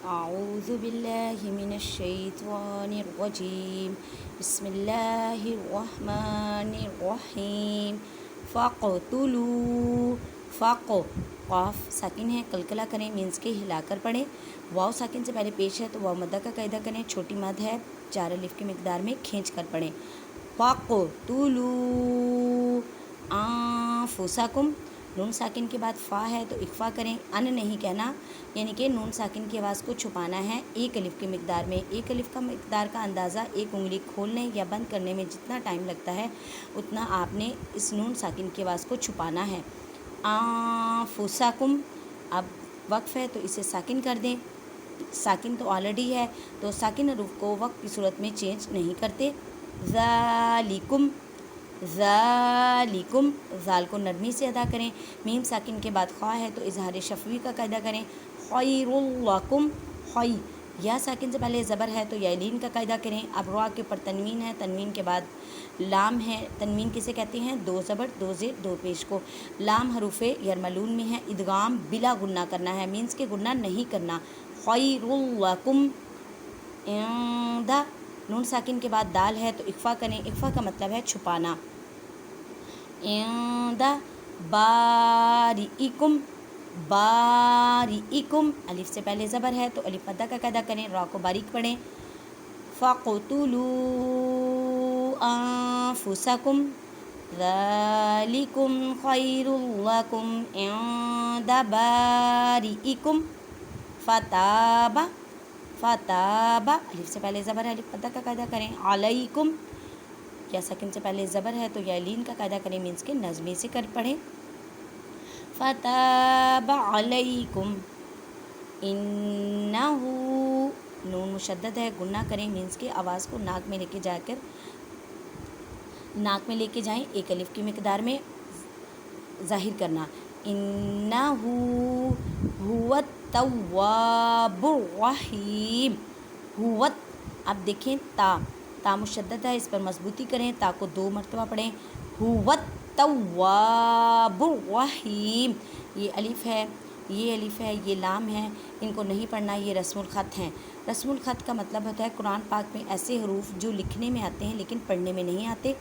أعوذ بالله من الشيطان الرجيم بسم الله الرحمن الرحیم فَقْتُلُوا قاف ساکن ہے، کلکلا کریں، مینس کے ہلا کر پڑھیں۔ واو ساکن سے پہلے پیش ہے تو واو مدہ کا قاعدہ کریں، چھوٹی مد ہے 4 الف کی مقدار میں کھینچ کر پڑھیں۔ فَقْتُلُوا أَنفُسَكُمْ نون ساکن کے بعد فا ہے تو اخفا کریں، ان نہیں کہنا، یعنی کہ نون ساکن کی آواز کو چھپانا ہے 1 الف کی مقدار میں۔ 1 الف کا مقدار کا اندازہ 1 انگلی کھولنے یا بند کرنے میں جتنا ٹائم لگتا ہے اتنا آپ نے اس نون ساکن کی آواز کو چھپانا ہے۔ أَنفُسَكُمْ اب وقف ہے تو اسے ساکن کر دیں، ساکن تو آلریڈی ہے تو ساکن حروف کو وقف کی صورت میں چینج نہیں کرتے۔ ذالکم ذالکم ذال کو نرمی سے ادا کریں، میم ساکن کے بعد خواہ ہے تو اظہار شفوی کا قاعدہ کریں۔ خیر لکم خی یا ساکن سے پہلے زبر ہے تو یا لین کا قاعدہ کریں۔ اب را کے اوپر تنوین ہے، تنوین کے بعد لام ہے، تنوین کسے کہتے ہیں؟ 2 زبر 2 زیر 2 پیش کو۔ لام حروف یرملون میں ہے، ادغام بلا گنہ کرنا ہے، مینس کے گنہ نہیں کرنا۔ خیر لکم عند نون ساکن کے بعد دال ہے تو اخفا کریں، اخفا کا مطلب ہے چھپانا۔ عند بارئکم بارئکم الف سے پہلے زبر ہے تو الف مدہ کا قاعدہ کریں، را کو باریک پڑھیں۔ فَقْتُلُوا أَنفُسَكُمْ ذَلِكُمْ خَيْرٌ لَكُمْ عِنْدَ بَارِئِكُمْ فتاب فتاب الف سے پہلے زبر ہے، الف مدہ کا قاعدہ کریں۔ علیکم یا ساکن سے پہلے زبر ہے تو یا لین کا قاعدہ کریں، مینس کے نظمی سے کر پڑھیں۔ فتاب علیکم انہ نون مشدد ہے، گنہ کریں، مینس کے آواز کو ناک میں لے کے جائیں 1 الف کی مقدار میں ظاہر کرنا۔ انہ هو التواب الرحیم اب دیکھیں تا مشدد ہے، اس پر مضبوطی کریں، تا کو 2 مرتبہ پڑھیں۔ هو التواب الرحیم یہ الف ہے، یہ لام ہے، ان کو نہیں پڑھنا، یہ رسم الخط ہیں۔ رسم الخط کا مطلب ہوتا ہے قرآن پاک میں ایسے حروف جو لکھنے میں آتے ہیں لیکن پڑھنے میں نہیں آتے۔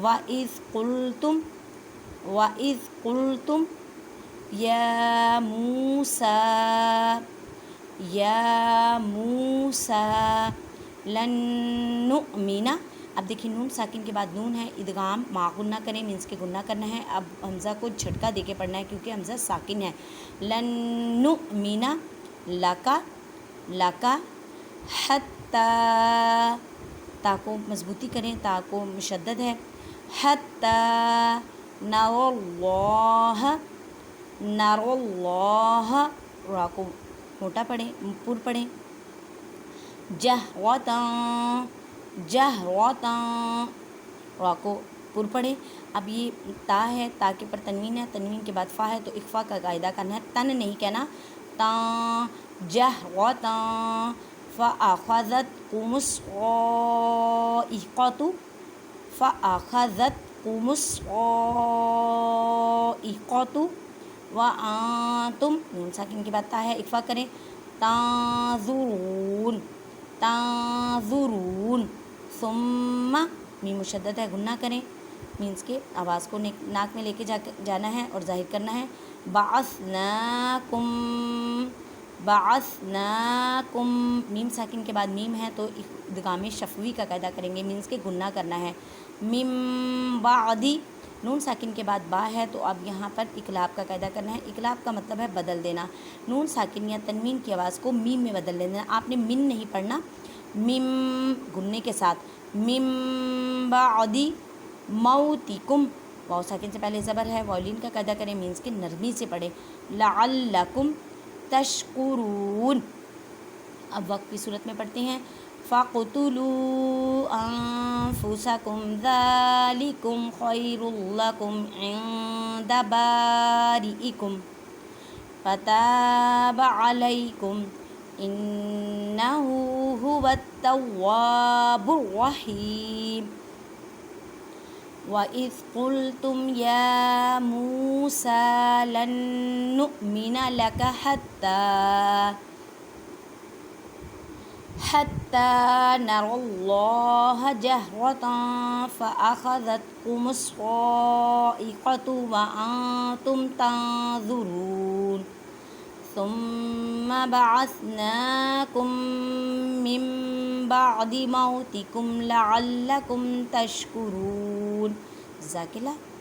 وَإِذْ قُلْتُمْ یا موسیٰ لن نؤمن اب دیکھیں نون ساکن کے بعد نون ہے، ادغام ما غنہ کریں، مینس کے گنہ کرنا ہے، اب حمزہ کو جھٹکا دے کے پڑھنا ہے کیونکہ حمزہ ساکن ہے۔ لن نؤمن لکا حتی تا کو مضبوطی کریں، تا کو مشدد ہے، حتی نر اللہ را کو موٹا پڑھیں، پر پڑھیں۔ جہرتاً را کو پر پڑھیں۔ اب یہ تا ہے، تا کے پر تنوین ہے، تنوین کے بعد فا ہے تو اخفا کا قاعدہ کرنا ہے، تن نہیں کہنا۔ تاں جہرتاً فَأَخَذَتْكُمُ الصَّاعِقَةُ وَأَنْتُمْ نون ساکن کے بعد تا ہے، اخفا کریں۔ تَنظُرُونَ ثُمَّ میم مشدد ہے، گنہ کریں، مینس کے آواز کو ناک میں لے کے جانا ہے اور ظاہر کرنا ہے۔ بعثناکم میم ساکن کے بعد میم ہے تو ادغام شفوی کا قاعدہ کریں گے، مینس کے گنہ کرنا ہے۔ من بعدی نون ساکن کے بعد با ہے تو اب یہاں پر اقلاب کا قاعدہ کرنا ہے، اقلاب کا مطلب ہے بدل دینا، نون ساکن یا تنوین کی آواز کو میم میں بدل دینا، آپ نے من نہیں پڑھنا، میم گننے کے ساتھ۔ من بعدی موتکم واو ساکن سے پہلے زبر ہے، واولین کا قاعدہ کریں، مینس کے نرمی سے پڑھیں۔ لعلکم تشکرون اب وقت کی صورت میں پڑھتے ہیں۔ فَاقْتُلُوا أَنفُسَكُمْ ذَلِكُمْ خَيْرٌ لَكُمْ عِنْدَ بَارِئِكُمْ فَتَابَ عَلَيْكُمْ إِنَّهُ هُوَ التَّوَّابُ الرَّحِيمُ وَإِذْ قُلْتُمْ يَا مُوسَىٰ لَن نُّؤْمِنَ لَكَ حَتَّىٰ حتى نرى الله جهرة فأخذتكم الصاعقة وأنتم تنظرون ثم بعثناكم من بعد موتكم لعلكم تشكرون. جزاک اللہ.